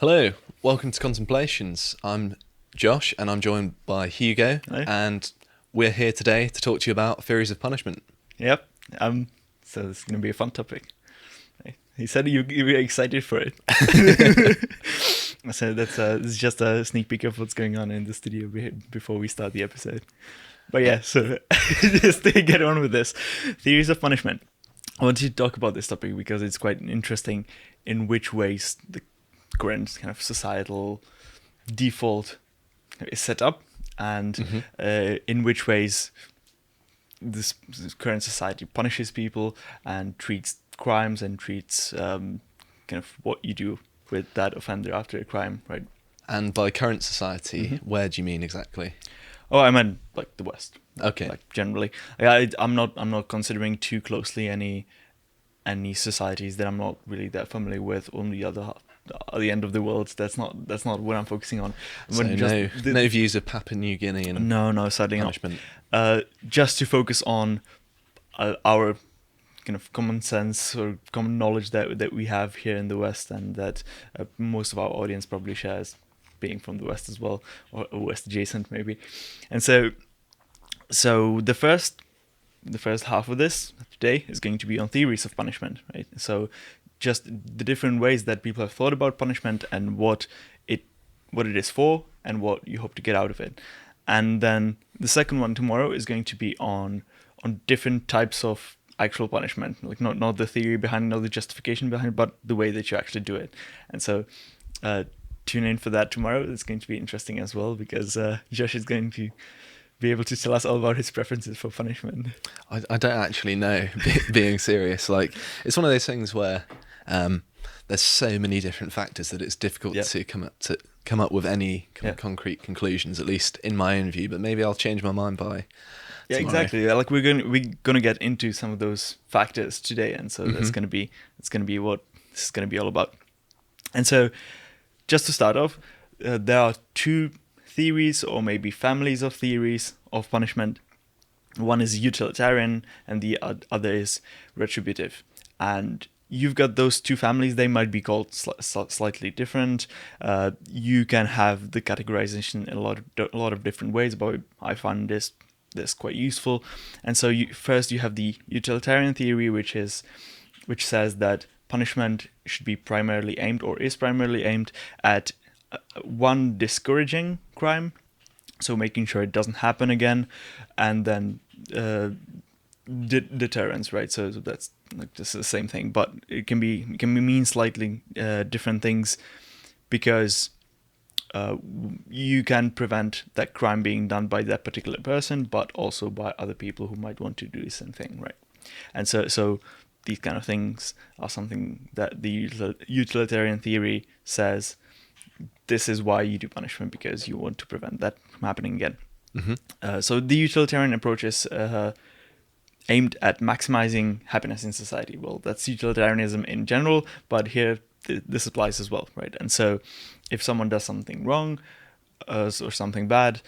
Hello, welcome to Contemplations. I'm Josh and I'm joined by Hugo. Hello. And we're here today to talk to you about theories of punishment. Yep. So this is going to be a fun topic. He said you were excited for it. So this is just a sneak peek of what's going on in the studio before we start the episode. But yeah, so just to get on with this. Theories of punishment. I want to talk about this topic because it's quite interesting in which ways the current kind of societal default is set up and in which ways this current society punishes people and treats crimes and treats kind of what you do with that offender after a crime, right? And by current society, where do you mean exactly? Oh, I meant like the West. Okay. Like generally, I'm not considering too closely any societies that I'm not really that familiar with on the other half, the end of the world. That's not what I'm focusing on. So no views of Papua New Guinea and no, sadly punishment. not. Just to focus on our kind of common sense or common knowledge that we have here in the West, and that most of our audience probably shares, being from the West as well, or West adjacent maybe. And so the first half of this today is going to be on theories of punishment, right? So just the different ways that people have thought about punishment and what it is for and what you hope to get out of it. And then the second one tomorrow is going to be on different types of actual punishment, like not the theory behind it, not the justification behind it, but the way that you actually do it. And so tune in for that tomorrow. It's going to be interesting as well, because Josh is going to be able to tell us all about his preferences for punishment. I don't actually know, being serious. Like, it's one of those things where there's so many different factors that it's difficult to come up with any concrete conclusions, at least in my own view. But maybe I'll change my mind by tomorrow. Exactly. Like we're gonna get into some of those factors today, and so that's gonna be what this is gonna be all about. And so, just to start off, there are two theories, or maybe families of theories of punishment. One is utilitarian and the other is retributive. And you've got those two families. They might be called slightly different. You can have the categorization in a lot of different ways, but I find this quite useful. And so first you have the utilitarian theory, which says that punishment should be primarily aimed, or is primarily aimed at one, discouraging crime, so making sure it doesn't happen again, and then deterrence, right? So that's like just the same thing, but it can mean slightly different things, because you can prevent that crime being done by that particular person, but also by other people who might want to do the same thing, right? And so these kind of things are something that the utilitarian theory says, this is why you do punishment, because you want to prevent that from happening again. So the utilitarian approach is aimed at maximizing happiness in society. Well, that's utilitarianism in general, but here this applies as well, right? And so if someone does something wrong or something bad,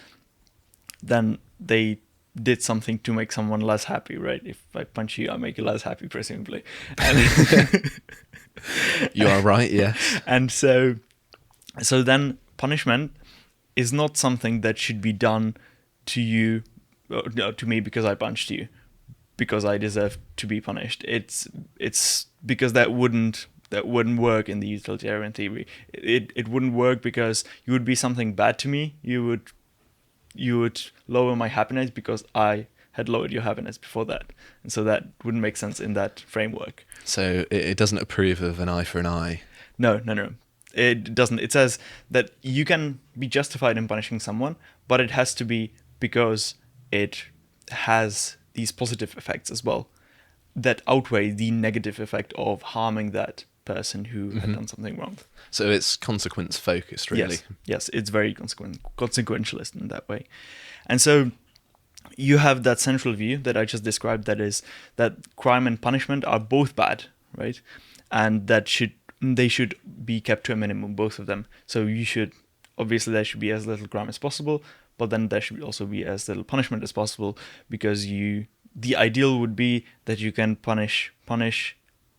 then they did something to make someone less happy, right? If I punch you, I make you less happy, presumably. And You are right, yeah. And so then punishment is not something that should be done to you, or to me, because I punched you, because I deserve to be punished. It's because that wouldn't work in the utilitarian theory. It wouldn't work, because you would be something bad to me. You would lower my happiness because I had lowered your happiness before that, and so that wouldn't make sense in that framework. So it doesn't approve of an eye for an eye. No. It doesn't. It says that you can be justified in punishing someone, but it has to be because it has these positive effects as well that outweigh the negative effect of harming that person who had done something wrong. So it's consequence focused, really. Yes, it's very consequentialist in that way. And so you have that central view that I just described, that is that crime and punishment are both bad, right? And that they should be kept to a minimum, both of them. So obviously there should be as little crime as possible, but then there should also be as little punishment as possible, because the ideal would be that you can punish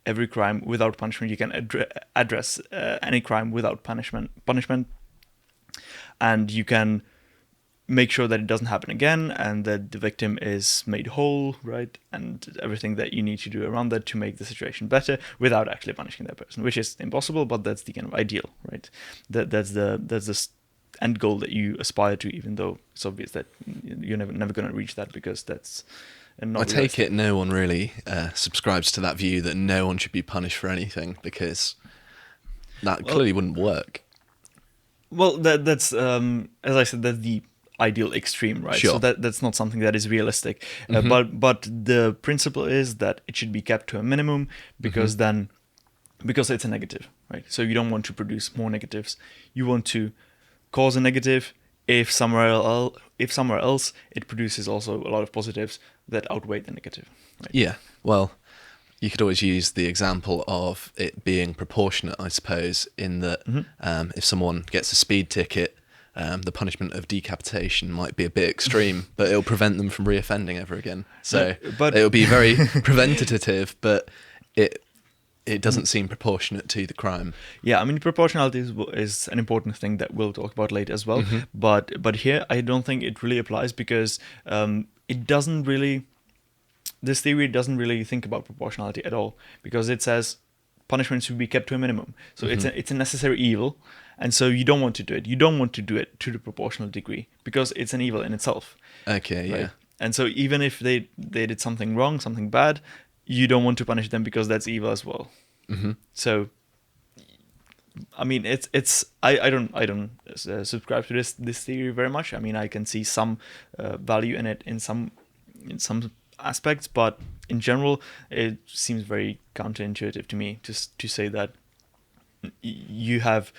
every crime without punishment. You can address any crime without punishment, and you can make sure that it doesn't happen again, and that the victim is made whole, right? And everything that you need to do around that to make the situation better without actually punishing that person, which is impossible, but that's the kind of ideal, right? That's the end goal that you aspire to, even though it's obvious that you're never going to reach that, because that's not I take it no one really subscribes to that view that no one should be punished for anything, because that clearly wouldn't work. Well, that's as I said, that's the ideal extreme, right? Sure. So that's not something that is realistic. But the principle is that it should be kept to a minimum, because because it's a negative, right? So you don't want to produce more negatives. You want to cause a negative. If somewhere else it produces also a lot of positives that outweigh the negative. Right? Yeah. Well, you could always use the example of it being proportionate, I suppose, in that if someone gets a speed ticket, the punishment of decapitation might be a bit extreme, but it'll prevent them from reoffending ever again. So it'll be very preventative, but it doesn't seem proportionate to the crime. Yeah, I mean, proportionality is an important thing that we'll talk about later as well. But here, I don't think it really applies, because it doesn't really. This theory doesn't really think about proportionality at all, because it says punishment should be kept to a minimum. So it's a necessary evil, and so you don't want to do it. You don't want to do it to the proportional degree, because it's an evil in itself. Okay, right? yeah. And so even if they did something wrong, something bad, you don't want to punish them, because that's evil as well. So, I mean, I don't subscribe to this theory very much. I mean, I can see some value in it in some aspects, but in general, it seems very counterintuitive to me just to say that you have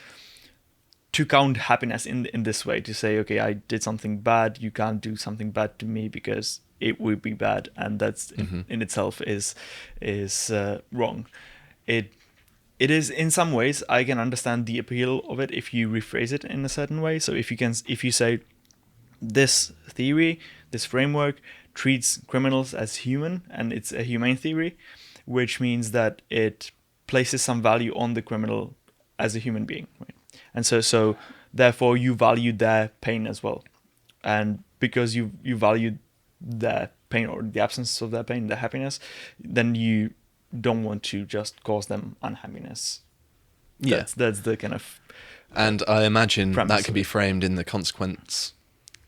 to count happiness in this way, to say, okay, I did something bad, you can't do something bad to me because it would be bad, and that's in itself is wrong. It is, in some ways, I can understand the appeal of it if you rephrase it in a certain way. So if you say this theory, this framework treats criminals as human, and it's a humane theory, which means that it places some value on the criminal as a human being, right? And so therefore you value their pain as well, and because you value their pain, or the absence of their pain, their happiness, then you don't want to just cause them unhappiness. Yeah, that's the kind of and I imagine that could be it. framed in the consequence,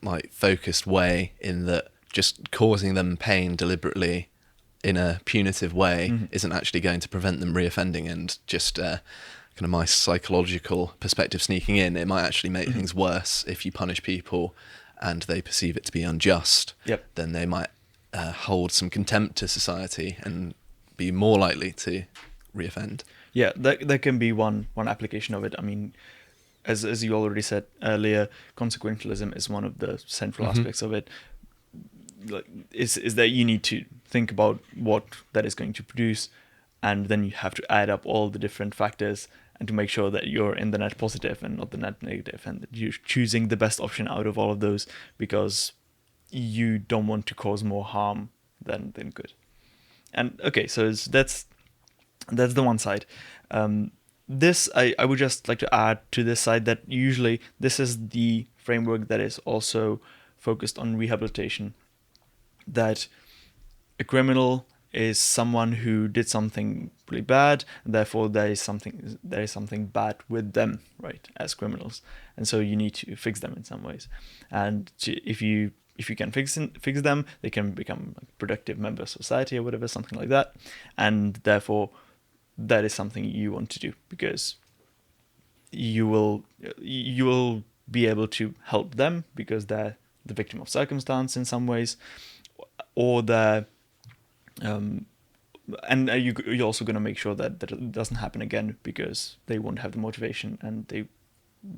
like, focused way, in that just causing them pain deliberately in a punitive way isn't actually going to prevent them reoffending, and just kind of my psychological perspective sneaking in, it might actually make things worse if you punish people and they perceive it to be unjust. Then they might hold some contempt to society and be more likely to reoffend. Yeah, that can be one application of it. I mean, as you already said earlier, consequentialism is one of the central aspects of it. Is that you need to think about what that is going to produce, and then you have to add up all the different factors and to make sure that you're in the net positive and not the net negative, and that you're choosing the best option out of all of those, because you don't want to cause more harm than good. And okay, so that's the one side. This I would just like to add to this side that usually this is the framework that is also focused on rehabilitation. That a criminal is someone who did something really bad, and therefore there is something bad with them, right, as criminals, and so you need to fix them in some ways. And if you can fix them, they can become like productive members of society or whatever, something like that, and therefore that is something you want to do, because you will be able to help them because they're the victim of circumstance in some ways, or they're and you're also going to make sure that it doesn't happen again, because they won't have the motivation and they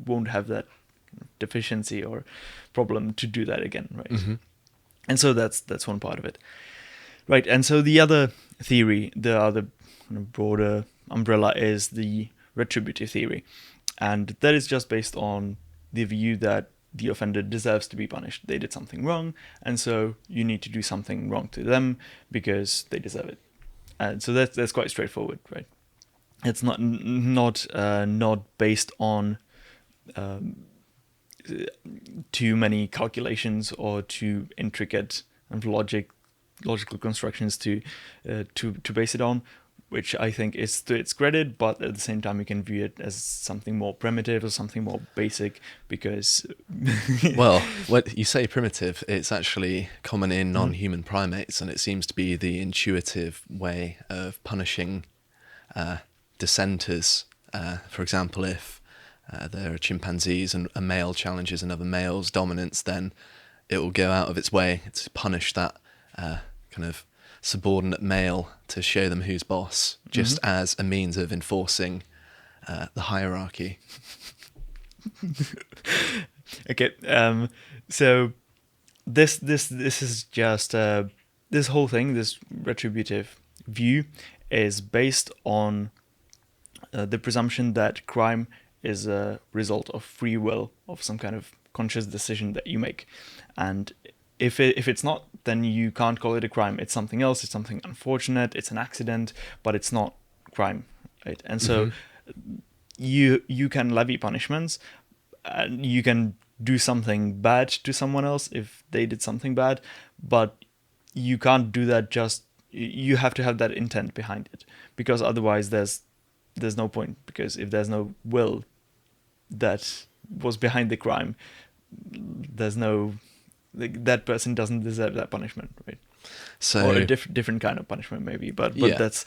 won't have that deficiency or problem to do that again, right? And so that's one part of it, right? And so the other theory, the other broader umbrella, is the retributive theory, and that is just based on the view that the offender deserves to be punished. They did something wrong, and so you need to do something wrong to them because they deserve it. And so that's quite straightforward, right? It's not based on too many calculations or too intricate and logical constructions to base it on, which I think is to its credit, but at the same time you can view it as something more primitive or something more basic, because well, when you say primitive, it's actually common in non-human primates, and it seems to be the intuitive way of punishing dissenters. For example, if there are chimpanzees and a male challenges another male's dominance, then it will go out of its way to punish that kind of subordinate male to show them who's boss, just as a means of enforcing the hierarchy. Okay, so this is just this whole thing, this retributive view, is based on the presumption that crime is a result of free will, of some kind of conscious decision that you make, and if it's not, then you can't call it a crime. It's something else. It's something unfortunate. It's an accident, but it's not crime, right? And so you can levy punishments, and you can do something bad to someone else if they did something bad, but you can't do that just. You have to have that intent behind it, because otherwise there's no point. Because if there's no will that was behind the crime, there's no. That person doesn't deserve that punishment, right? So, or a different kind of punishment, maybe. But yeah. that's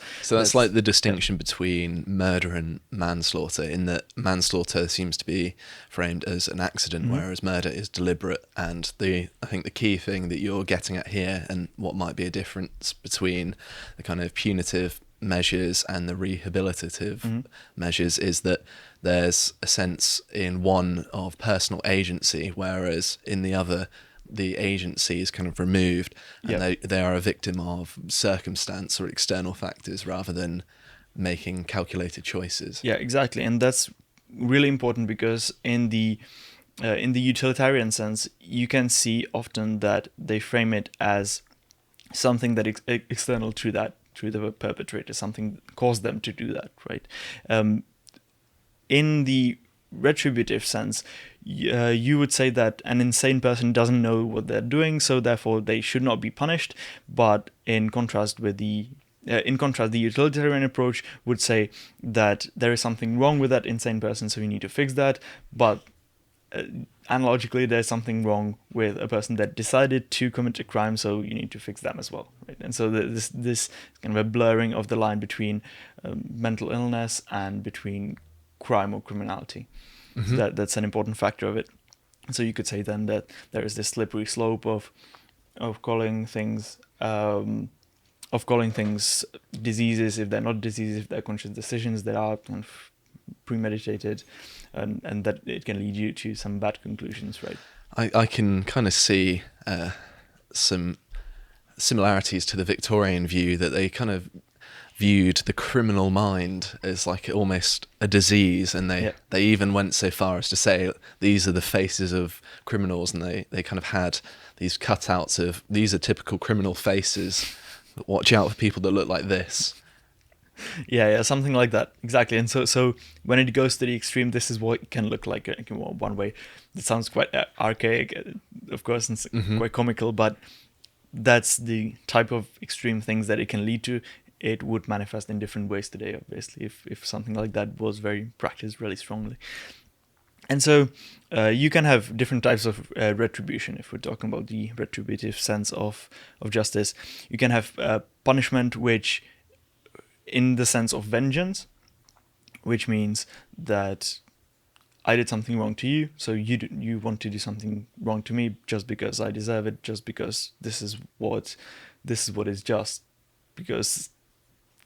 like the distinction between murder and manslaughter, in that manslaughter seems to be framed as an accident, whereas murder is deliberate. And I think the key thing that you're getting at here, and what might be a difference between the kind of punitive measures and the rehabilitative measures, is that there's a sense in one of personal agency, whereas in the other, the agency is kind of removed, and they are a victim of circumstance or external factors rather than making calculated choices. Yeah, exactly. And that's really important, because in the utilitarian sense, you can see often that they frame it as something that is external to the perpetrator, something caused them to do that, right? In the retributive sense, you would say that an insane person doesn't know what they're doing, so therefore they should not be punished. But in contrast, the utilitarian approach would say that there is something wrong with that insane person, so you need to fix that. But analogically, there's something wrong with a person that decided to commit a crime, so you need to fix them as well, right? And so this kind of a blurring of the line between mental illness and between crime or criminality. So that's an important factor of it. So you could say then that there is this slippery slope of calling things diseases if they're not diseases, if they're conscious decisions that are kind of premeditated, and that it can lead you to some bad conclusions, right? I can kind of see some similarities to the Victorian view, that they kind of viewed the criminal mind as like almost a disease, and they even went so far as to say these are the faces of criminals, and they kind of had these cutouts of these are typical criminal faces, watch out for people that look like this. Yeah, something like that, exactly. And so when it goes to the extreme, this is what it can look like. One way, it sounds quite archaic, of course, and quite comical, but that's the type of extreme things that it can lead to. It would manifest in different ways today, obviously, if something like that was very practiced really strongly. And so you can have different types of retribution. If we're talking about the retributive sense of justice, you can have punishment which, in the sense of vengeance, which means that I did something wrong to you, so you want to do something wrong to me just because I deserve it, just because this is what is just, because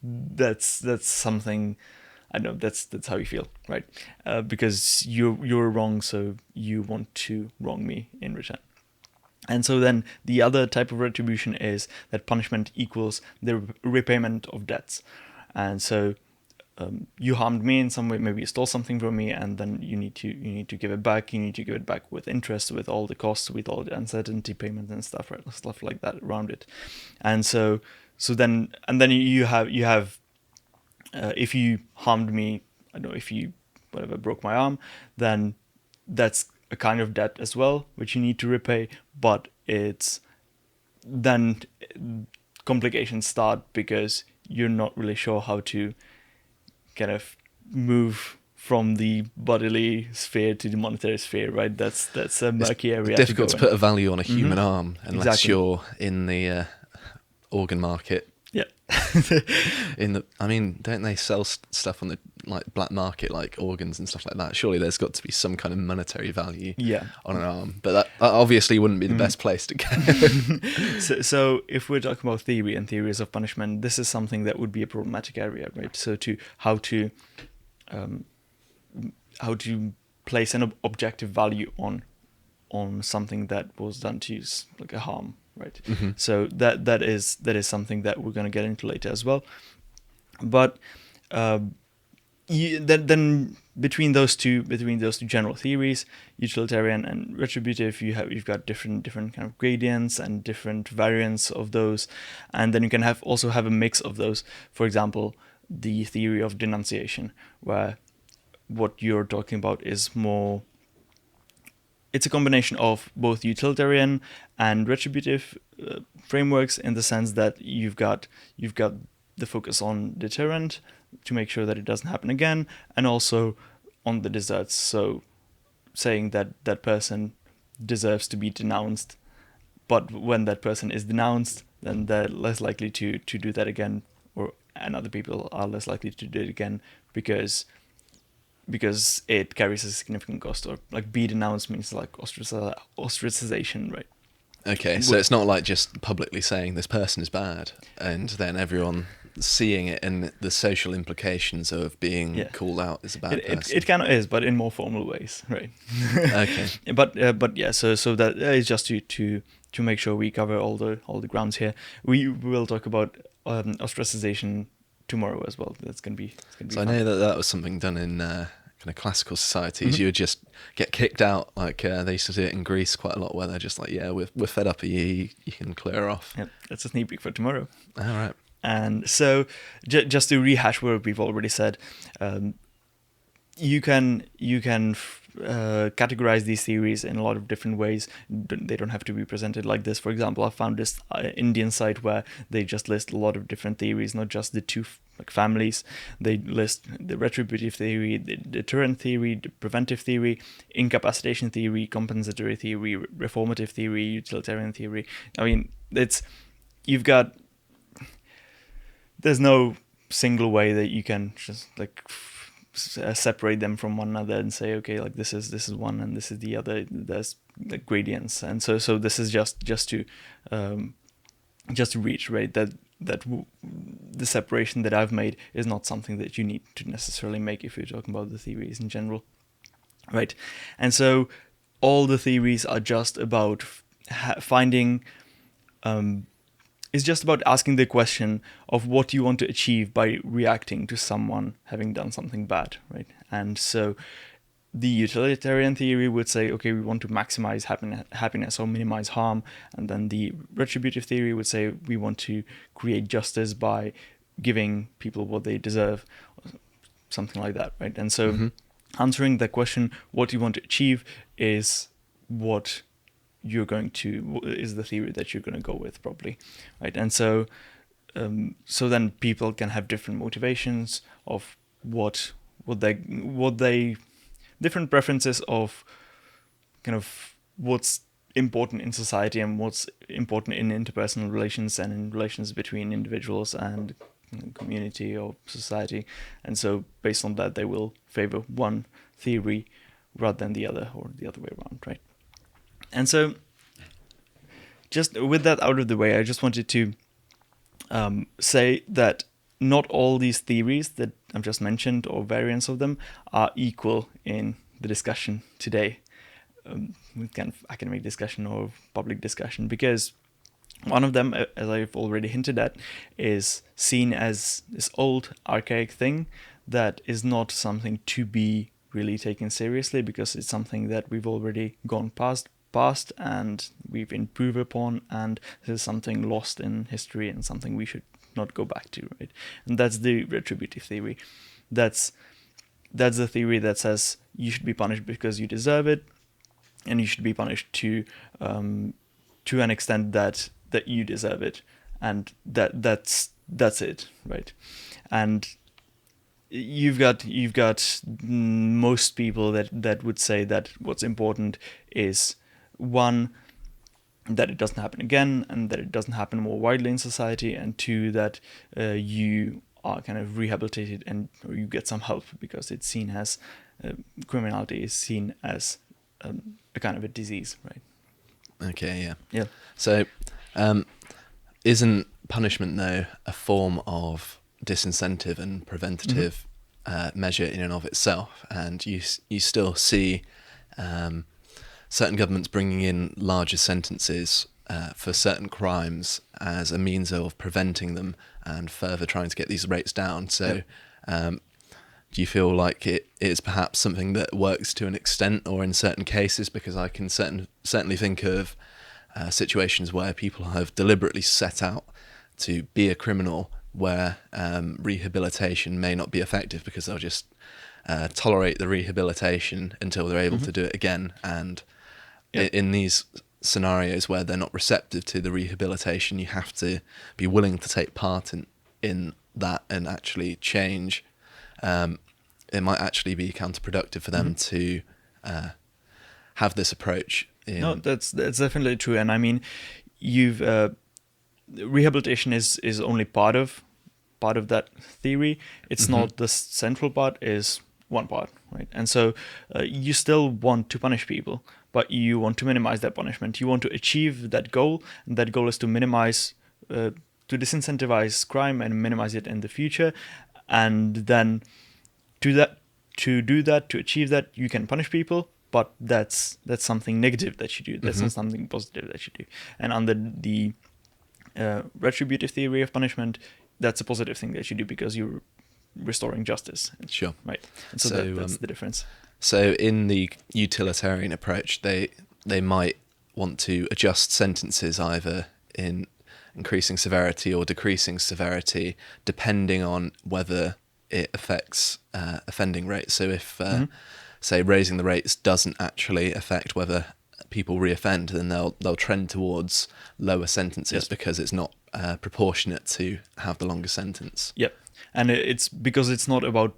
that's something, I know that's how you feel, right? Because you're wrong, so you want to wrong me in return. And so then the other type of retribution is that punishment equals the repayment of debts. And so you harmed me in some way, maybe you stole something from me, and then you need to give it back. You need to give it back with interest, with all the costs, with all the uncertainty payment and stuff like that around it. And so then you have if you harmed me, I don't know, if you whatever broke my arm, then that's a kind of debt as well, which you need to repay. But it's then complications start because you're not really sure how to kind of move from the bodily sphere to the monetary sphere, right? That's a murky area. It's difficult to put a value on a human arm unless Exactly. you're in the organ market. Yeah. I mean, don't they sell stuff on the like black market, like organs and stuff like that? Surely there's got to be some kind of monetary value on an arm, but that obviously wouldn't be the best place to go. So if we're talking about theory and theories of punishment, this is something that would be a problematic area, right? So how to place an objective value on something that was done to you, like a harm, right? So that is something that we're going to get into later as well. But then between those two general theories, utilitarian and retributive, you've got different kind of gradients and different variants of those, and then you can also have a mix of those. For example, the theory of denunciation, where what you're talking about is more, it's a combination of both utilitarian and retributive frameworks, in the sense that you've got the focus on deterrent to make sure that it doesn't happen again, and also on the deserts, so saying that that person deserves to be denounced, but when that person is denounced, then they're less likely to do that again, and other people are less likely to do it again because it carries a significant cost. Or like be denounced means like ostracization, right? Okay, so it's not like just publicly saying this person is bad and then everyone seeing it and the social implications of being called out as a bad person. It kind of is, but in more formal ways, right? Okay. But yeah, so that is just to make sure we cover all the grounds here. We will talk about ostracization tomorrow as well. That's gonna be So fun. I know that was something done in kind of classical societies. You would just get kicked out, like they used to do it in Greece quite a lot, where they're just like, yeah, we're fed up of you can clear off. Yeah, that's a sneak peek for tomorrow. All right. And so just to rehash what we've already said, you can categorize these theories in a lot of different ways. They don't have to be presented like this. For example, I found this Indian site where they just list a lot of different theories, not just the two families. They list the retributive theory, the deterrent theory, the preventive theory, incapacitation theory, compensatory theory, reformative theory, utilitarian theory. I mean, there's no single way that you can just like separate them from one another and say, okay, like this is one and this is the other. There's like gradients, and so this is just to reiterate that the separation that I've made is not something that you need to necessarily make if you're talking about the theories in general, right? And so all the theories are just about finding. It's just about asking the question of what you want to achieve by reacting to someone having done something bad, right? And so the utilitarian theory would say, okay, we want to maximize happiness or minimize harm. And then the retributive theory would say, we want to create justice by giving people what they deserve, something like that, right? And so answering the question, what you want to achieve, is what is the theory that you're going to go with, probably, right? And so then people can have different motivations of what they different preferences of kind of what's important in society and what's important in interpersonal relations and in relations between individuals and community or society. And so based on that, they will favor one theory rather than the other, or the other way around, right? And so, just with that out of the way, I just wanted to say that not all these theories that I've just mentioned, or variants of them, are equal in the discussion today. With kind of academic discussion or public discussion, because one of them, as I've already hinted at, is seen as this old, archaic thing that is not something to be really taken seriously, because it's something that we've already gone past past and we've improved upon, and this is something lost in history and something we should not go back to, right? And that's the retributive theory. That's the theory that says you should be punished because you deserve it, and you should be punished to an extent that you deserve it, and that's it, right? And you've got most people that would say that what's important is, one, that it doesn't happen again, and that it doesn't happen more widely in society, and two, that you are kind of rehabilitated or you get some help, because it's seen as criminality is seen as a kind of a disease, right? Okay, yeah. Yeah. So, isn't punishment, though, a form of disincentive and preventative measure in and of itself? And you still see certain governments bringing in larger sentences for certain crimes as a means of preventing them and further trying to get these rates down. So do you feel like it is perhaps something that works to an extent or in certain cases? Because I can certainly think of situations where people have deliberately set out to be a criminal, where rehabilitation may not be effective because they'll just tolerate the rehabilitation until they're able to do it again. And in these scenarios where they're not receptive to the rehabilitation, you have to be willing to take part in that and actually change. It might actually be counterproductive for them to have this approach. No, that's definitely true. And I mean, rehabilitation is only part of that theory. It's not the central part, is one part, right? And so you still want to punish people, but you want to minimize that punishment. You want to achieve that goal, and that goal is to minimize, to disincentivize crime and minimize it in the future. And then to achieve that, you can punish people, but that's something negative that you do. That's not something positive that you do. And under the retributive theory of punishment, that's a positive thing that you do because you're restoring justice. Sure. Right. And so that's the difference. So in the utilitarian approach, they might want to adjust sentences either in increasing severity or decreasing severity, depending on whether it affects offending rates. So if, say, raising the rates doesn't actually affect whether people reoffend, then they'll trend towards lower sentences because it's not proportionate to have the longer sentence. Yep. And it's because it's not about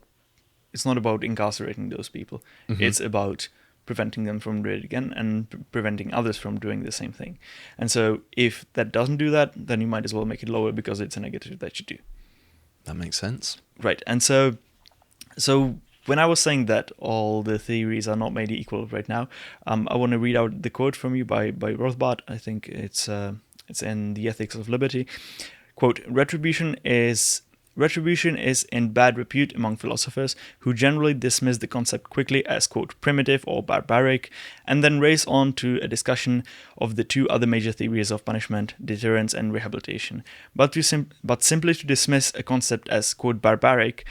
incarcerating those people. It's about preventing them from doing it again and preventing others from doing the same thing. And so if that doesn't do that, then you might as well make it lower because it's a negative that you do. That makes sense. Right. And so when I was saying that all the theories are not made equal right now, I want to read out the quote from you by Rothbard. I think it's in The Ethics of Liberty. Quote, Retribution is in bad repute among philosophers who generally dismiss the concept quickly as, quote, primitive or barbaric, and then race on to a discussion of the two other major theories of punishment, deterrence and rehabilitation. But simply to dismiss a concept as, quote, barbaric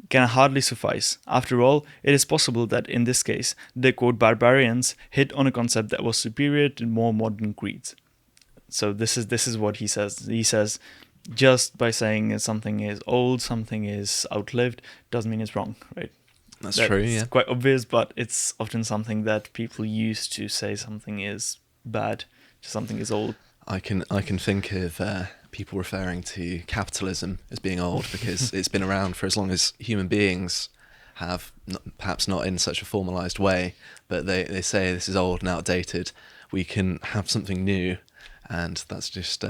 can hardly suffice. After all, it is possible that in this case, the, quote, barbarians hit on a concept that was superior to more modern creeds. So this is what he says. He says, just by saying something is old, something is outlived, doesn't mean it's wrong, right? That's true, yeah. It's quite obvious, but it's often something that people use to say something is bad, something is old. I can think of people referring to capitalism as being old because it's been around for as long as human beings have, perhaps not in such a formalized way, but they say this is old and outdated. We can have something new, and that's just...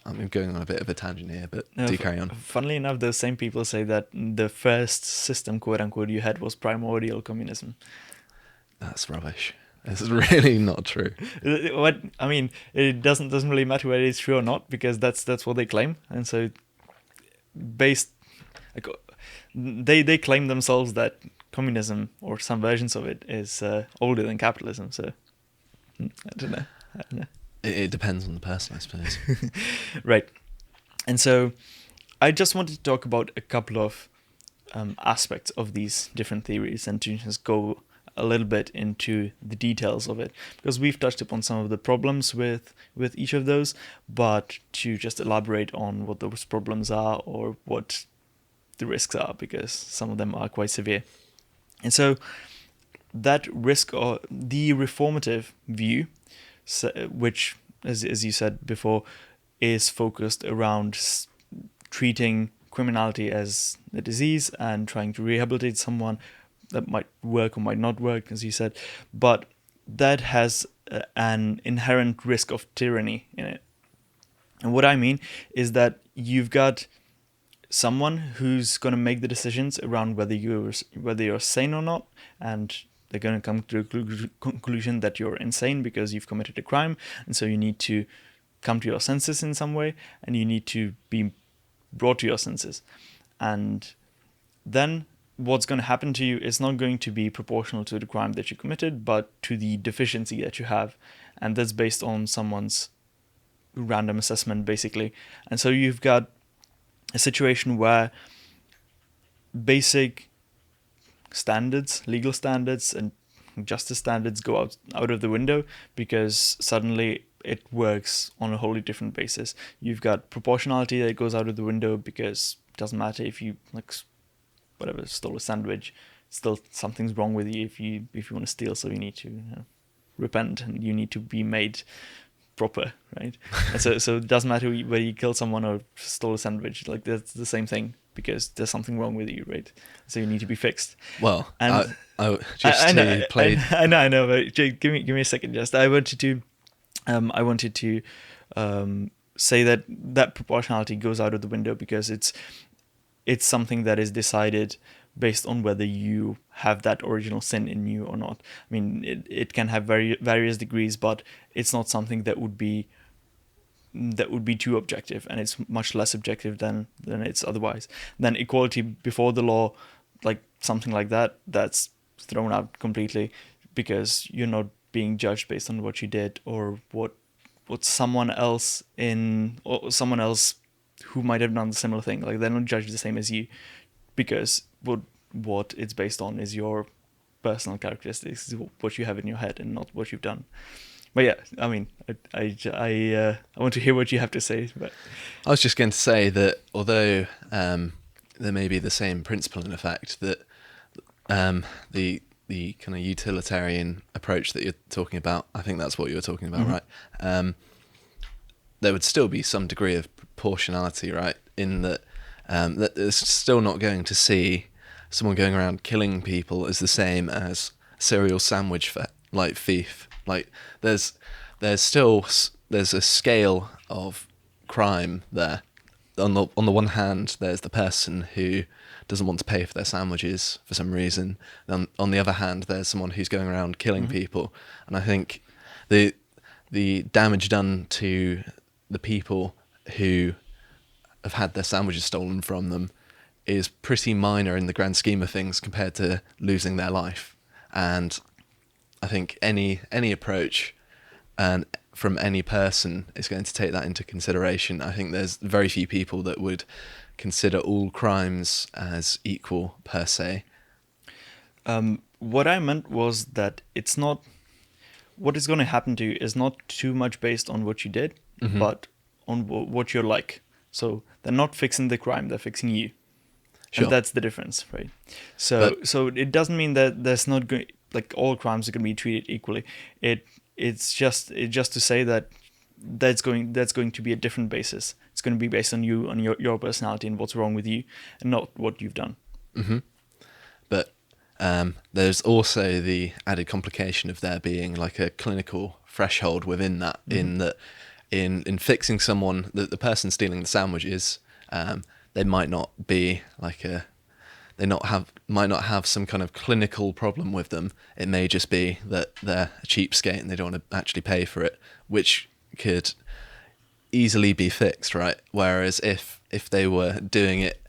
I'm going on a bit of a tangent here, but do carry on. Funnily enough, those same people say that the first system, quote unquote, you had was primordial communism. That's rubbish. This is really not true. What I mean, it doesn't really matter whether it's true or not, because that's what they claim, and so they claim themselves that communism or some versions of it is older than capitalism. So I don't know. It depends on the person, I suppose. Right. And so I just wanted to talk about a couple of aspects of these different theories and to just go a little bit into the details of it, because we've touched upon some of the problems with each of those, but to just elaborate on what those problems are or what the risks are, because some of them are quite severe. And so that risk, or the reformative view, which, as you said before, is focused around treating criminality as a disease and trying to rehabilitate someone, that might work or might not work, as you said, but that has an inherent risk of tyranny in it. And what I mean is that you've got someone who's going to make the decisions around whether you're sane or not, and they're going to come to a conclusion that you're insane because you've committed a crime, and so you need to come to your senses in some way, and you need to be brought to your senses. And then what's going to happen to you is not going to be proportional to the crime that you committed, but to the deficiency that you have. And that's based on someone's random assessment, basically. And so you've got a situation where basic standards, legal standards, and justice standards go out of the window, because suddenly it works on a wholly different basis. You've got proportionality that goes out of the window, because it doesn't matter if you stole a sandwich, still something's wrong with you if you want to steal, so you need to repent, and you need to be made proper, right? And so it doesn't matter whether you killed someone or stole a sandwich, like that's the same thing, because there's something wrong with you, right? So you need to be fixed. Well, and I know, but Jake, give me a second. Just I wanted to say that proportionality goes out of the window, because it's something that is decided based on whether you have that original sin in you or not. I mean, it can have various degrees, but it's not something that would be too objective, and it's much less objective than it's otherwise. Then equality before the law, like something like that, that's thrown out completely, because you're not being judged based on what you did or what someone else who might have done the similar thing, like they're not judged the same as you, because what it's based on is your personal characteristics, what you have in your head, and not what you've done. But yeah, I mean, I want to hear what you have to say. But I was just going to say that although there may be the same principle in effect, that the kind of utilitarian approach that you're talking about, I think that's what you were talking about, mm-hmm. right? There would still be some degree of proportionality, right? In that that it's still not going to see someone going around killing people as the same as a serial sandwich thief. Like there's a scale of crime there. On the one hand, there's the person who doesn't want to pay for their sandwiches for some reason. And on the other hand, there's someone who's going around killing mm-hmm. people. And I think the damage done to the people who have had their sandwiches stolen from them is pretty minor in the grand scheme of things compared to losing their life. And I think any approach and from any person is going to take that into consideration. I think there's very few people that would consider all crimes as equal per se. What I meant was that it's not, what is going to happen to you is not too much based on what you did, mm-hmm. but on what you're like. So they're not fixing the crime, they're fixing you. Sure. And that's the difference, right? So it doesn't mean that there's not going, like all crimes are going to be treated equally. It's just to say that that's going to be a different basis. It's going to be based on you, on your personality and what's wrong with you, and not what you've done. Mm-hmm. But there's also the added complication of there being like a clinical threshold within that, mm-hmm. in that in fixing someone, the person stealing the sandwiches, they might not be like might not have some kind of clinical problem with them. It may just be that they're a cheapskate and they don't want to actually pay for it, which could easily be fixed, right? Whereas if they were doing it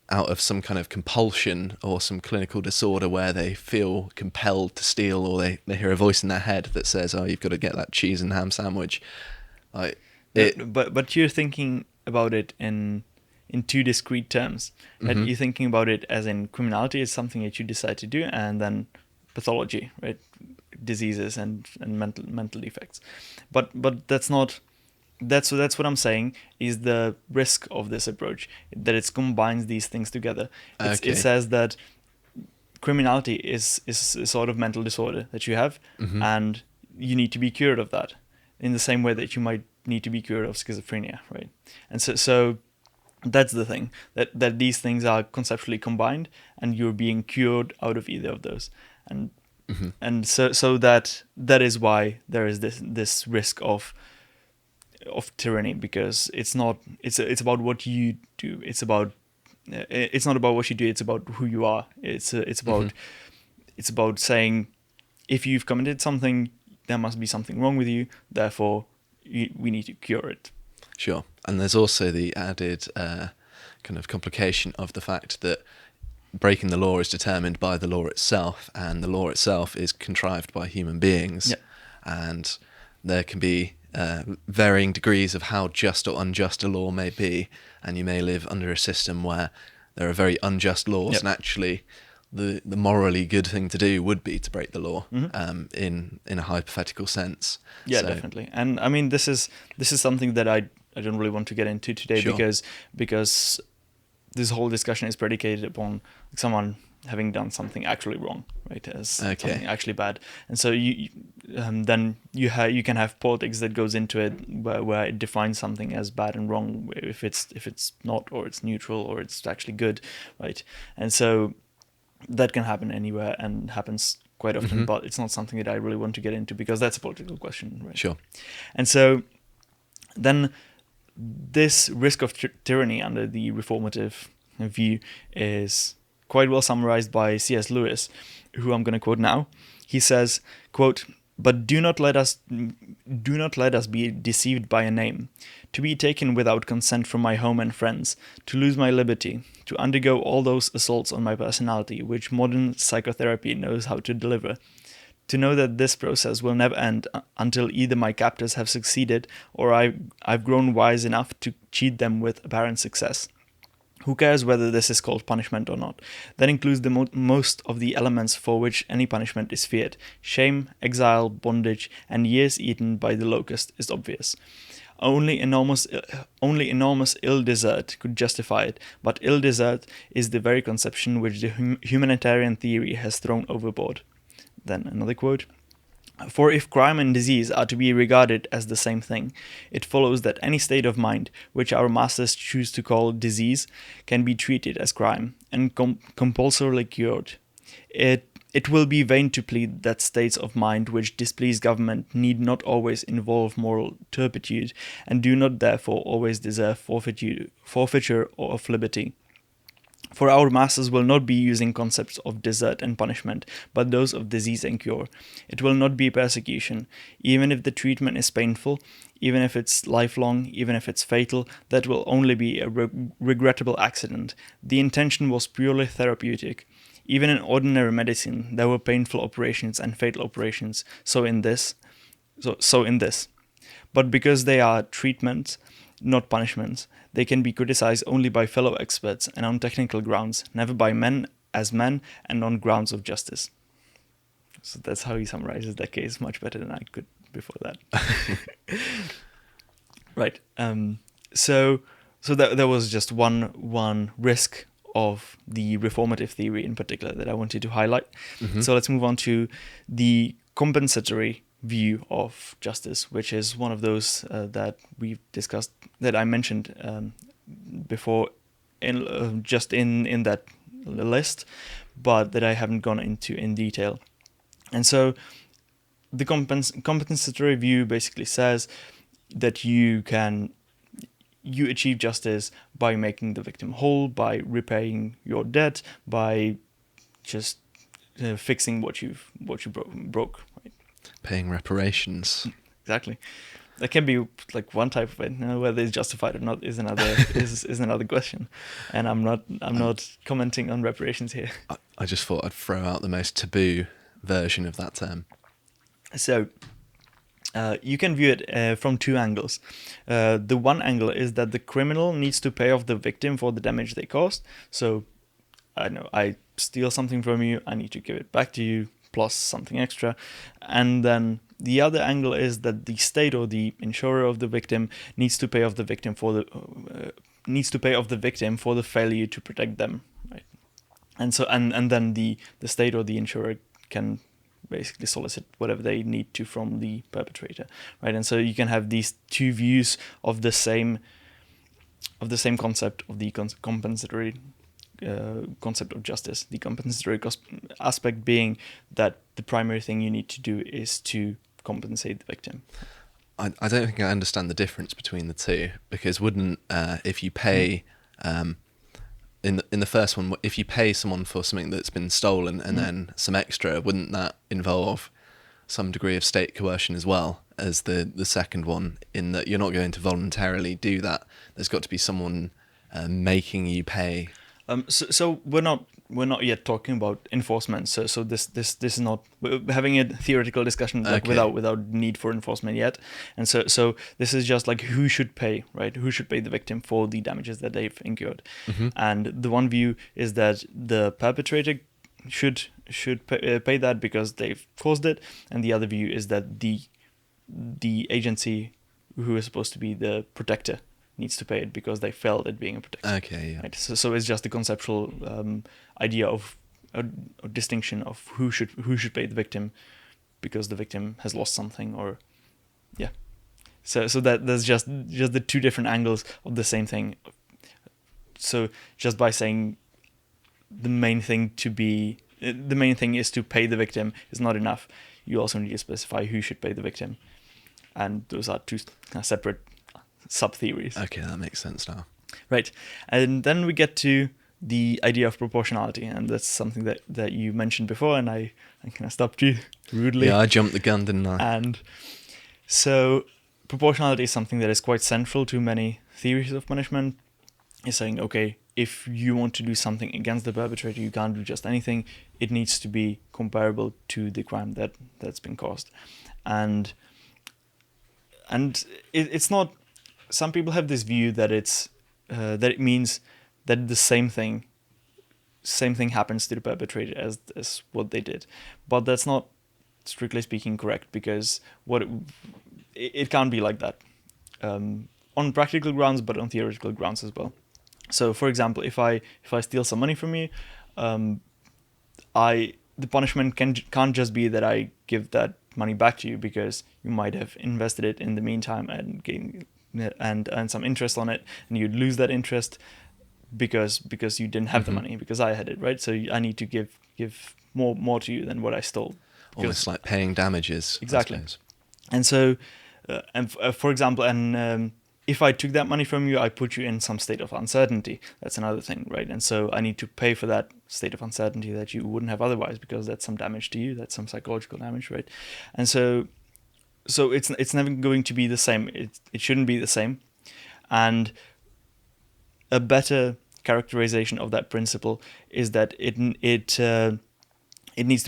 out of some kind of compulsion or some clinical disorder where they feel compelled to steal, or they hear a voice in their head that says, "Oh, you've got to get that cheese and ham sandwich," But you're thinking about it in two discrete terms. Mm-hmm. You're thinking about it as in criminality is something that you decide to do, and then pathology, right? Diseases and mental defects. But that's not. That's what I'm saying is the risk of this approach, that it combines these things together. It says that criminality is a sort of mental disorder that you have, and you need to be cured of that in the same way that you might need to be cured of schizophrenia, right? And so that's the thing, that these things are conceptually combined, and you're being cured out of either of those. And so that is why there is this risk of tyranny, because it's about what you do. It's not about what you do, it's about who you are. It's about saying, if you've committed something, there must be something wrong with you, therefore we need to cure it. Sure. And there's also the added kind of complication of the fact that breaking the law is determined by the law itself, and the law itself is contrived by human beings. Yeah. And there can be varying degrees of how just or unjust a law may be, and you may live under a system where there are very unjust laws, and actually the morally good thing to do would be to break the law, in a hypothetical sense. Yeah, so, definitely. And I mean, this is something that I don't really want to get into today, because this whole discussion is predicated upon someone having done something actually wrong, right? As something actually bad. And so then you can have politics that goes into it, where it defines something as bad and wrong, if it's not, or it's neutral, or it's actually good, right? And so that can happen anywhere and happens quite often, but it's not something that I really want to get into, because that's a political question, right? Sure. And so then this risk of tyranny under the reformative view is quite well summarized by C.S. Lewis, who I'm going to quote now. He says, quote, "But do not let us be deceived by a name, to be taken without consent from my home and friends, to lose my liberty, to undergo all those assaults on my personality which modern psychotherapy knows how to deliver, to know that this process will never end until either my captors have succeeded, or I've grown wise enough to cheat them with apparent success. Who cares whether this is called punishment or not? That includes the most of the elements for which any punishment is feared. Shame, exile, bondage, and years eaten by the locust is obvious. Only enormous ill desert could justify it, but ill desert is the very conception which the humanitarian theory has thrown overboard." Then another quote. "For if crime and disease are to be regarded as the same thing, it follows that any state of mind which our masters choose to call disease can be treated as crime and compulsorily cured. It will be vain to plead that states of mind which displease government need not always involve moral turpitude, and do not therefore always deserve forfeiture of liberty. For our masters will not be using concepts of desert and punishment, but those of disease and cure. It will not be persecution. Even if the treatment is painful, even if it's lifelong, even if it's fatal, that will only be a regrettable accident. The intention was purely therapeutic. Even in ordinary medicine, there were painful operations and fatal operations, so in this. But because they are treatments, not punishments, they can be criticized only by fellow experts and on technical grounds, never by men as men and on grounds of justice." So that's how he summarizes that case, much better than I could before that. Right. So that was just one risk of the reformative theory in particular that I wanted to highlight. So let's move on to the compensatory view of justice, which is one of those that we've discussed, that I mentioned before in that list, but that I haven't gone into in detail. And so the compensatory view basically says that you achieve justice by making the victim whole, by repaying your debt, by just fixing what you broke. Right? Paying reparations. Exactly. That can be like one type of it. Whether it's justified or not is another is another question. And I'm not commenting on reparations here. I just thought I'd throw out the most taboo version of that term. So you can view it from two angles. The one angle is that the criminal needs to pay off the victim for the damage they caused. So I steal something from you, I need to give it back to you plus something extra. And then the other angle is that the state or the insurer of the victim needs to pay off the victim for the failure to protect them, right? And so and then the state or the insurer can basically solicit whatever they need to from the perpetrator, right? And so you can have these two views of the same concept of the compensatory concept of justice. The compensatory aspect being that the primary thing you need to do is to compensate the victim. I don't think I understand the difference between the two, because wouldn't if you pay in the first one, if you pay someone for something that's been stolen and then some extra, wouldn't that involve some degree of state coercion as well as the second one, in that you're not going to voluntarily do that? There's got to be someone making you pay. So we're not yet talking about enforcement. So this is not, we're having a theoretical discussion like without need for enforcement yet. And so this is just like who should pay, right? Who should pay the victim for the damages that they've incurred? And the one view is that the perpetrator should pay that because they've caused it, and the other view is that the agency who is supposed to be the protector needs to pay it because they failed at being a protector. Okay, yeah. Right? So it's just a conceptual idea of a distinction of who should pay the victim because the victim has lost something, or yeah. So that there's just the two different angles of the same thing. So just by saying the main thing is to pay the victim is not enough. You also need to specify who should pay the victim, and those are two separate sub-theories. Okay, that makes sense now. Right. And then we get to the idea of proportionality, and that's something that you mentioned before, and I kind of stopped you rudely. Yeah, I jumped the gun, didn't I? And so proportionality is something that is quite central to many theories of punishment. It's saying, okay, if you want to do something against the perpetrator, you can't do just anything. It needs to be comparable to the crime that's been caused. And it's not. Some people have this view that that it means that the same thing happens to the perpetrator as what they did, but that's not, strictly speaking, correct, because it can't be like that on practical grounds, but on theoretical grounds as well. So, for example, if I steal some money from you, the punishment can't just be that I give that money back to you, because you might have invested it in the meantime and gain and earn some interest on it, and you'd lose that interest because you didn't have the money, because I had it, right? So I need to give more to you than what I stole. Almost like paying damages. Exactly. And so, for example, if I took that money from you, I put you in some state of uncertainty. That's another thing, right? And so I need to pay for that state of uncertainty that you wouldn't have otherwise, because that's some damage to you. That's some psychological damage, right? And so it's never going to be the same. It shouldn't be the same. And a better characterization of that principle is that it needs to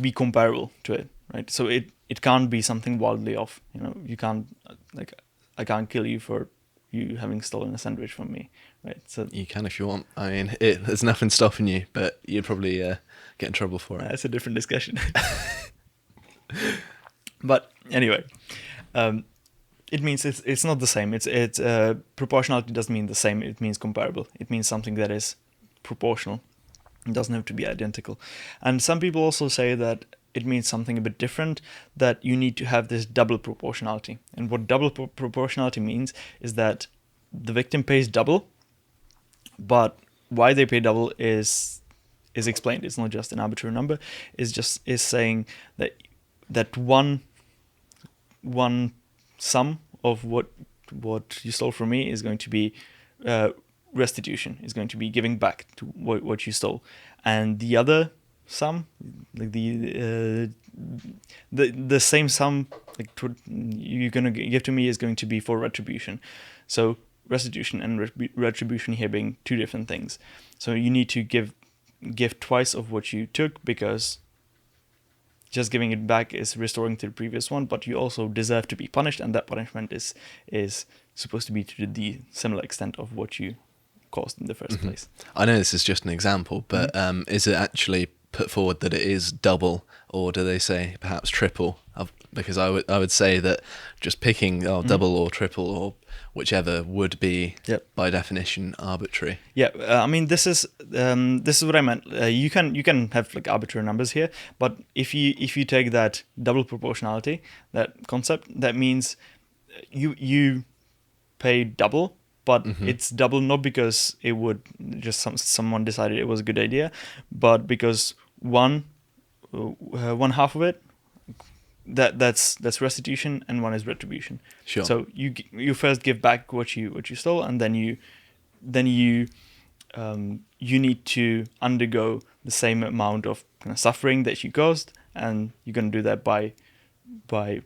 be comparable to it, right? So it can't be something wildly off. You can't, like, I can't kill you for you having stolen a sandwich from me, right? So you can if you want. I mean, there's nothing stopping you, but you'd probably get in trouble for it. That's a different discussion. But anyway, it means it's not the same. It's proportionality doesn't mean the same. It means comparable. It means something that is proportional. It doesn't have to be identical. And some people also say that it means something a bit different, that you need to have this double proportionality. And what double proportionality means is that the victim pays double, but why they pay double is explained. It's not just an arbitrary number. It's saying that one sum of what you stole from me is going to be restitution, is going to be giving back to what you stole, and the other sum, like the same sum, like you're gonna give to me, is going to be for retribution. So restitution and retribution here being two different things. So you need to give twice of what you took, because just giving it back is restoring to the previous one, but you also deserve to be punished, and that punishment is supposed to be to the similar extent of what you caused in the first place. I know this is just an example, but is it actually put forward that it is double, or do they say perhaps triple? Because I would say that just picking double or triple or whichever would be by definition arbitrary. Yeah, I mean this is what I meant. You can have like arbitrary numbers here, but if you take that double proportionality, that concept, that means you pay double, but it's double not because it would just someone decided it was a good idea, but because one half of it, that's restitution and one is retribution. Sure. So you first give back what you stole, and then you need to undergo the same amount of kind of suffering that you caused, and you're going to do that by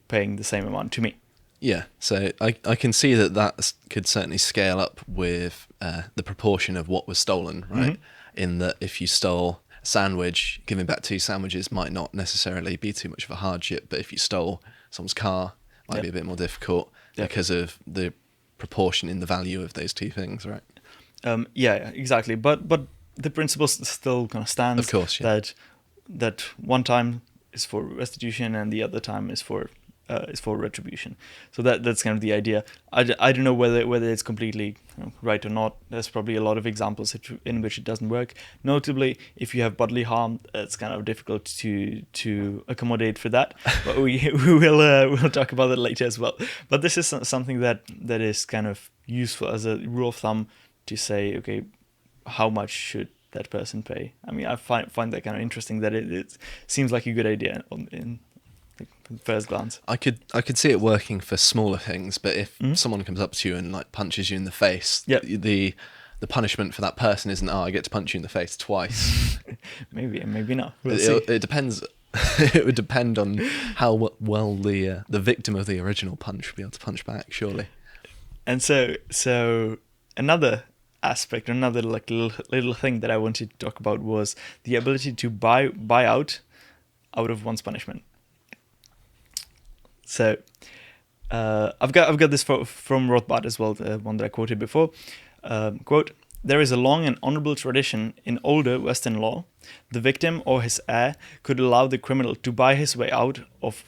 paying the same amount to me. Yeah, so I can see that could certainly scale up with the proportion of what was stolen, right? In that if you stole a sandwich, giving back 2 sandwiches might not necessarily be too much of a hardship, but if you stole someone's car, it might be a bit more difficult because of the proportion in the value of those 2 things, right? Yeah, exactly. But the principle still kind of stands. Of course, yeah. That one time is for restitution and the other time is for retribution. So that's kind of the idea. I don't know whether it's completely right or not. There's probably a lot of examples in which it doesn't work. Notably, if you have bodily harm, it's kind of difficult to accommodate for that. But we'll talk about that later as well. But this is something that is kind of useful as a rule of thumb to say, okay, how much should that person pay? I mean, I find that kind of interesting, that it seems like a good idea in first glance. I could see it working for smaller things, but if someone comes up to you and like punches you in the face, the punishment for that person isn't, I get to punch you in the face twice. maybe not. It depends. It would depend on how well the victim of the original punch would be able to punch back, surely. And so another aspect, another like little thing that I wanted to talk about was the ability to buy out of one's punishment. So I've got this from Rothbard as well, the one that I quoted before. Quote: "There is a long and honorable tradition in older Western law. The victim or his heir could allow the criminal to buy his way out of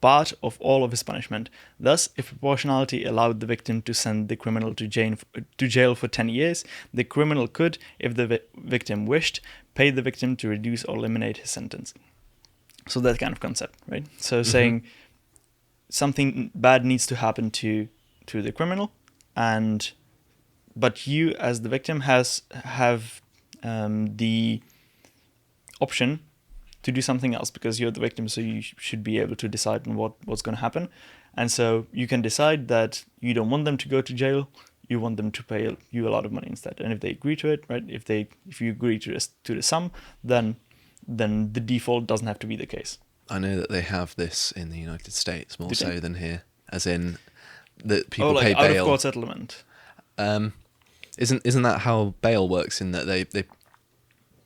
part of all of his punishment. Thus, if proportionality allowed the victim to send the criminal to jail for 10 years, the criminal could, if the victim wished, pay the victim to reduce or eliminate his sentence." So that kind of concept, right? So saying something bad needs to happen to the criminal, but you as the victim have the option to do something else, because you're the victim, so you should be able to decide on what's going to happen. And so you can decide that you don't want them to go to jail, you want them to pay you a lot of money instead. And if they agree to it, right, if you agree to the sum, then the default doesn't have to be the case. I know that they have this in the United States more so than here, as in that people pay bail. Out of court settlement. Isn't that how bail works? In that they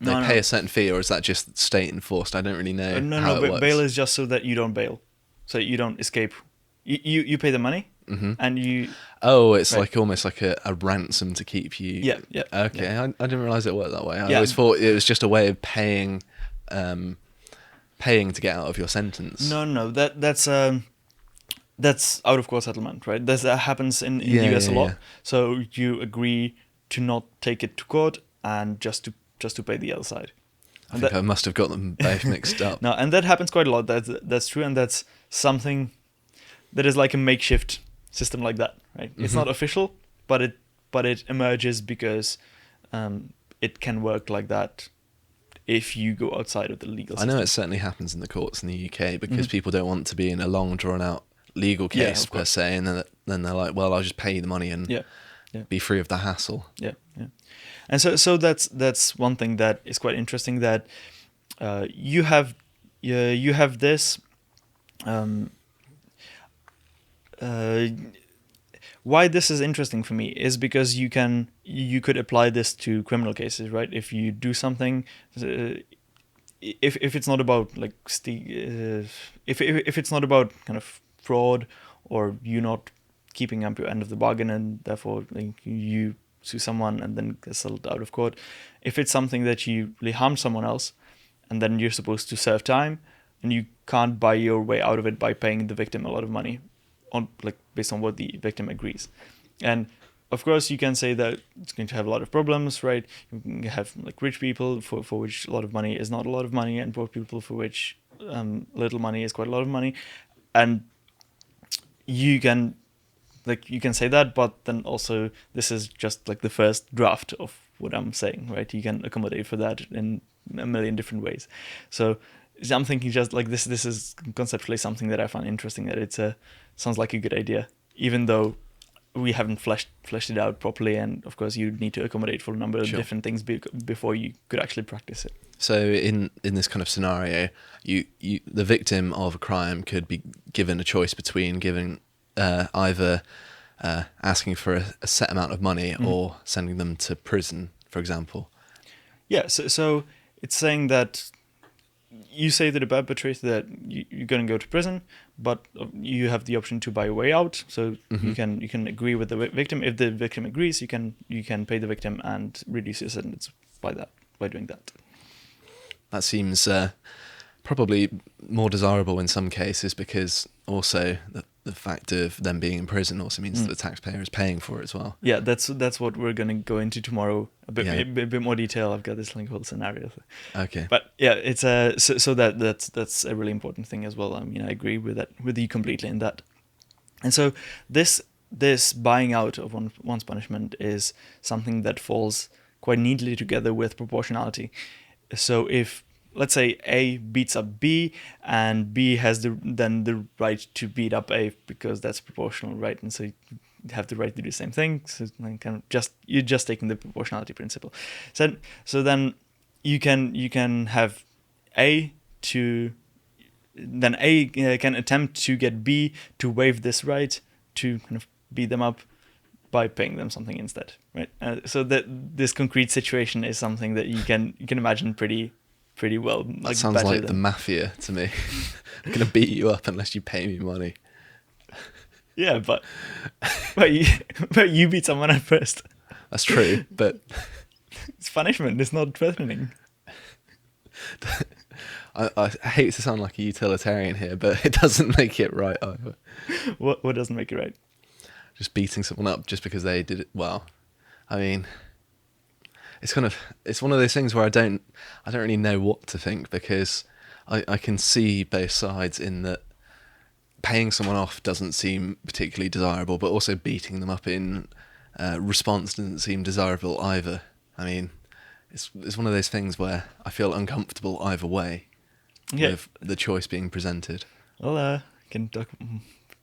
pay a certain fee, or is that just state enforced? I don't really know how it works. Bail is just so that you don't bail, so you don't escape. You pay the money, and you. Oh, it's like almost like a ransom to keep you. Yeah. Okay, yeah. I didn't realize it worked that way. I always thought it was just a way of paying to get out of your sentence. No, that's out of court settlement, right? That happens in the US a lot. Yeah. So you agree to not take it to court and just to pay the other side. I think I must have got them both mixed up. No, and that happens quite a lot. That's true, and that's something that is like a makeshift system like that, right? It's not official, but it emerges because it can work like that if you go outside of the legal system. I know it certainly happens in the courts in the UK because people don't want to be in a long drawn out legal case per se, and then they're like, well, I'll just pay you the money and be free of the hassle. Yeah. And so that's one thing that is quite interesting, that you have this. Why this is interesting for me is because you could apply this to criminal cases, right? If you do something, if it's not about like if it's not about kind of fraud, or you not keeping up your end of the bargain, and therefore like you sue someone and then get settled out of court. If it's something that you really harmed someone else, and then you're supposed to serve time, and you can't buy your way out of it by paying the victim a lot of money, on like based on what the victim agrees. And of course, you can say that it's going to have a lot of problems, right? You can have like rich people for which a lot of money is not a lot of money, and poor people for which little money is quite a lot of money, and you can say that, but then also this is just like the first draft of what I'm saying, right? You can accommodate for that in a million different ways. So I'm thinking just like this is conceptually something that I find interesting, that it's sounds like a good idea, even though we haven't fleshed it out properly, and of course you need to accommodate for a number of different things before you could actually practice it. So in this kind of scenario, you the victim of a crime could be given a choice between giving either asking for a set amount of money or sending them to prison, for example. Yeah, so it's saying that you say to the perpetrator that you're going to go to prison, but you have the option to buy a way out. So you can agree with the victim. If the victim agrees, you can pay the victim and reduce your sentence by doing that. That seems probably more desirable in some cases, because also the fact of them being in prison also means that the taxpayer is paying for it as well. Yeah, that's what we're going to go into tomorrow a bit more detail. I've got this thing called scenario. Okay. But yeah, it's so that's a really important thing as well. I mean, I agree with you completely in that. And so this buying out of one's punishment is something that falls quite neatly together with proportionality. So if, let's say, A beats up B, and B has the right to beat up A because that's proportional, right? And so you have the right to do the same thing. So you're just taking the proportionality principle. So then you can have A can attempt to get B to waive this right to kind of beat them up by paying them something instead, right? So that this concrete situation is something that you can imagine pretty well. That sounds like the mafia to me. I'm gonna beat you up unless you pay me money. Yeah, but you beat someone up first. That's true, but it's punishment. It's not threatening. I hate to sound like a utilitarian here, but it doesn't make it right either. What doesn't make it right? Just beating someone up just because they did it well. I mean, it's one of those things where I don't really know what to think, because I can see both sides in that paying someone off doesn't seem particularly desirable, but also beating them up in response doesn't seem desirable either. I mean, it's one of those things where I feel uncomfortable either way with the choice being presented. Well, can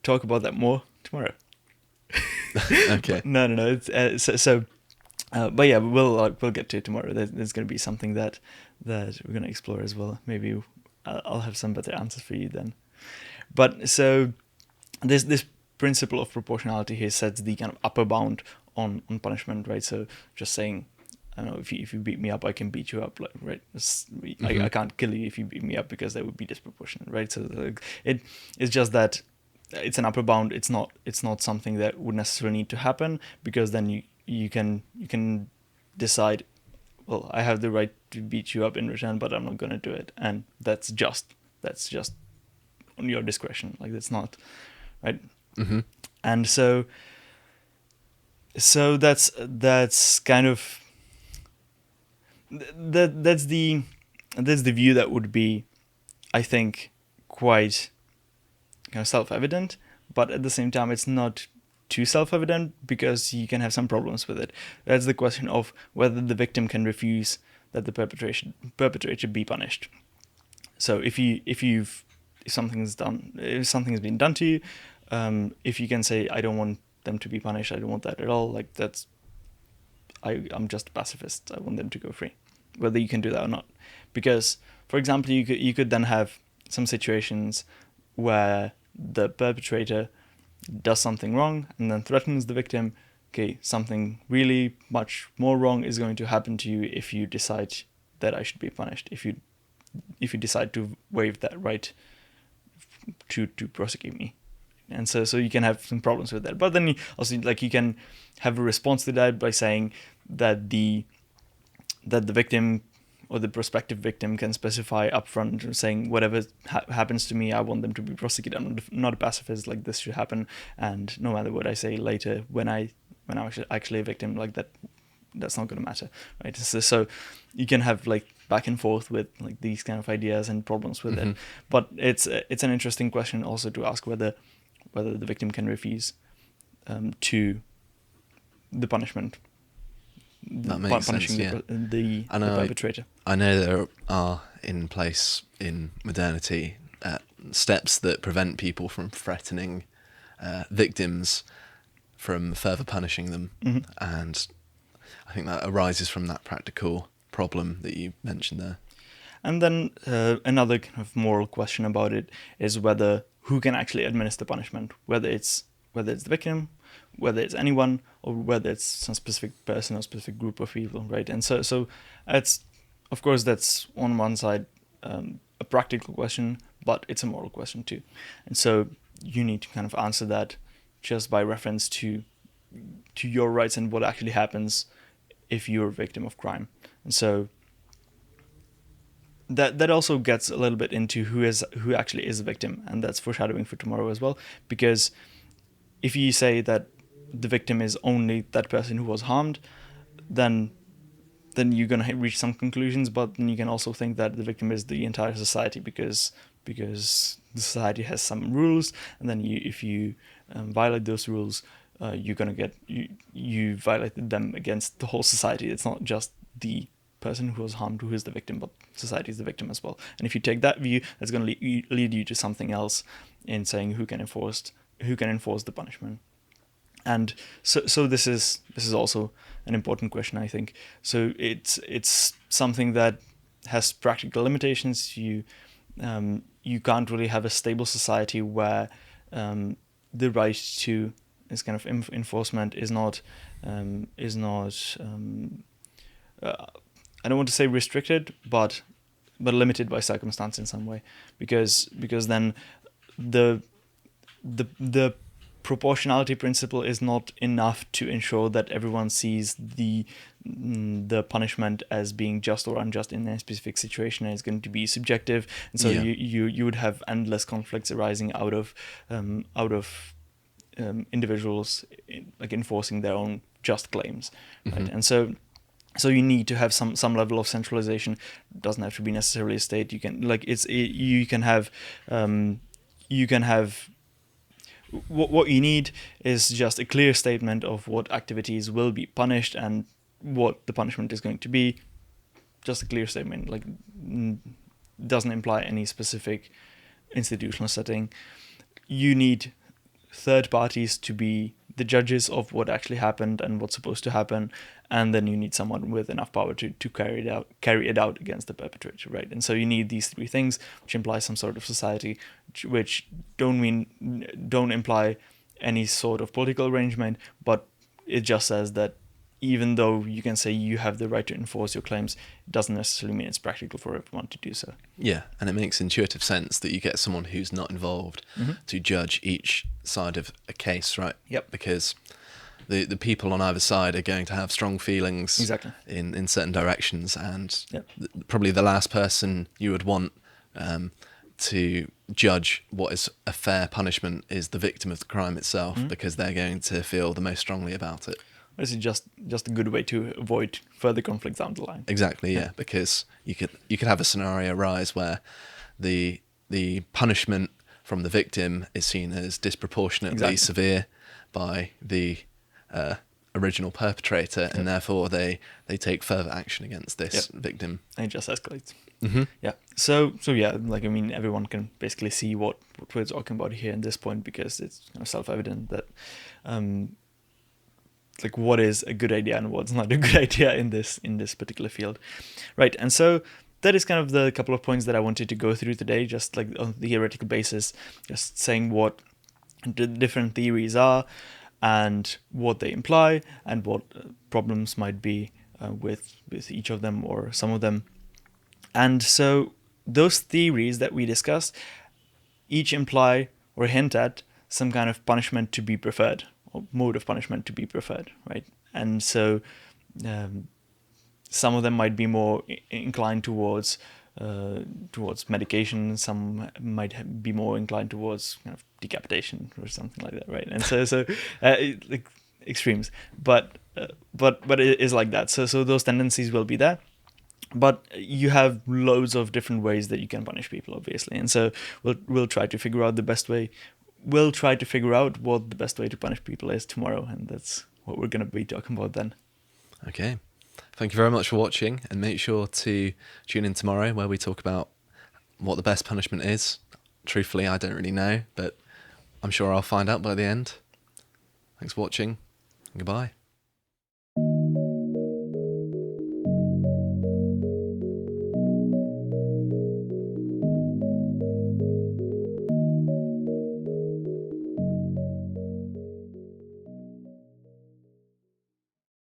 talk about that more tomorrow. Okay. No. It's, but yeah, we'll get to it tomorrow. There's going to be something that we're going to explore as well. Maybe I'll have some better answers for you then. But so this principle of proportionality here sets the kind of upper bound on punishment, right? So just saying, I don't know, if you beat me up, I can beat you up, like, right? I can't kill you if you beat me up, because that would be disproportionate, right? So it's just that it's an upper bound. It's not something that would necessarily need to happen, because then you can decide, well, I have the right to beat you up in return, but I'm not going to do it, and that's just on your discretion. Like, that's not right. Mm-hmm. And so that's kind of that's the view that would be, I think, quite kind of self-evident, but at the same time it's not too self-evident, because you can have some problems with it. That's the question of whether the victim can refuse that the perpetrator be punished. So if something's been done to you, if you can say, I don't want them to be punished, I don't want that at all, like, that's I'm just a pacifist, I want them to go free, whether you can do that or not. Because, for example, you could then have some situations where the perpetrator does something wrong and then threatens the victim. Okay, something really much more wrong is going to happen to you if you decide that I should be punished, if you decide to waive that right to prosecute me. And so you can have some problems with that. But then you can have a response to that by saying that the victim or the prospective victim can specify upfront, saying whatever happens to me, I want them to be prosecuted. I'm not a pacifist, like this should happen, and no matter what I say later, when I'm actually a victim, like that's not going to matter, right? So you can have like back and forth with like these kind of ideas and problems with it, but it's an interesting question also to ask whether the victim can refuse to the punishment. That makes punishing sense, the perpetrator. I know there are in place in modernity steps that prevent people from threatening victims from further punishing them, and I think that arises from that practical problem that you mentioned there. And then another kind of moral question about it is who can actually administer punishment, whether it's the victim, whether it's anyone, or whether it's some specific person or specific group of people, right? And so it's, of course, that's on one side a practical question, but it's a moral question too. And so you need to kind of answer that just by reference to your rights and what actually happens if you're a victim of crime. And so that also gets a little bit into who actually is a victim, and that's foreshadowing for tomorrow as well, because if you say that the victim is only that person who was harmed, then you're going to reach some conclusions, but then you can also think that the victim is the entire society, because the society has some rules, and then if you violate those rules, you're going to get you violated them against the whole society. It's not just the person who was harmed who is the victim, but society is the victim as well. And if you take that view, that's going to lead you to something else in saying who can enforce the punishment. And so this is also an important question, I think. So it's something that has practical limitations. You can't really have a stable society where the right to this kind of enforcement is not I don't want to say restricted, but limited by circumstance in some way, because then the proportionality principle is not enough to ensure that everyone sees the punishment as being just or unjust in a specific situation, and it's going to be subjective, and so you would have endless conflicts arising out of individuals like enforcing their own just claims, right? And so you need to have some level of centralization. It doesn't have to be necessarily a state. You can have what you need is just a clear statement of what activities will be punished and what the punishment is going to be. Just a clear statement, like doesn't imply any specific institutional setting. You need third parties to be the judges of what actually happened and what's supposed to happen, and then you need someone with enough power to carry it out against the perpetrator, right? And so you need these three things, which imply some sort of society, which don't imply any sort of political arrangement, but it just says that even though you can say you have the right to enforce your claims, it doesn't necessarily mean it's practical for everyone to do so. Yeah, and it makes intuitive sense that you get someone who's not involved to judge each side of a case, right? Yep. Because the people on either side are going to have strong feelings exactly in certain directions, and probably the last person you would want to judge what is a fair punishment is the victim of the crime itself, because they're going to feel the most strongly about it. This is just a good way to avoid further conflicts down the line. Exactly, yeah, because you could have a scenario arise where the punishment from the victim is seen as disproportionately severe by the original perpetrator, and therefore they take further action against this victim. And it just escalates. Yeah. So yeah, like I mean, everyone can basically see what we're talking about here at this point, because it's kind of self-evident that like what is a good idea and what's not a good idea in this particular field, right? And so that is kind of the couple of points that I wanted to go through today, just like on the theoretical basis, just saying what the different theories are and what they imply and what problems might be with each of them or some of them. And so those theories that we discussed each imply or hint at some kind of punishment to be preferred, or mode of punishment to be preferred, right? And so some of them might be more inclined towards medication. Some might be more inclined towards kind of decapitation or something like that, right? And so like extremes, but it is like that. So those tendencies will be there. But you have loads of different ways that you can punish people, obviously, and so we'll try to figure out the best way. We'll try to figure out what the best way to punish people is tomorrow, and that's what we're going to be talking about then. Okay. Thank you very much for watching, and make sure to tune in tomorrow where we talk about what the best punishment is. Truthfully, I don't really know, but I'm sure I'll find out by the end. Thanks for watching. Goodbye.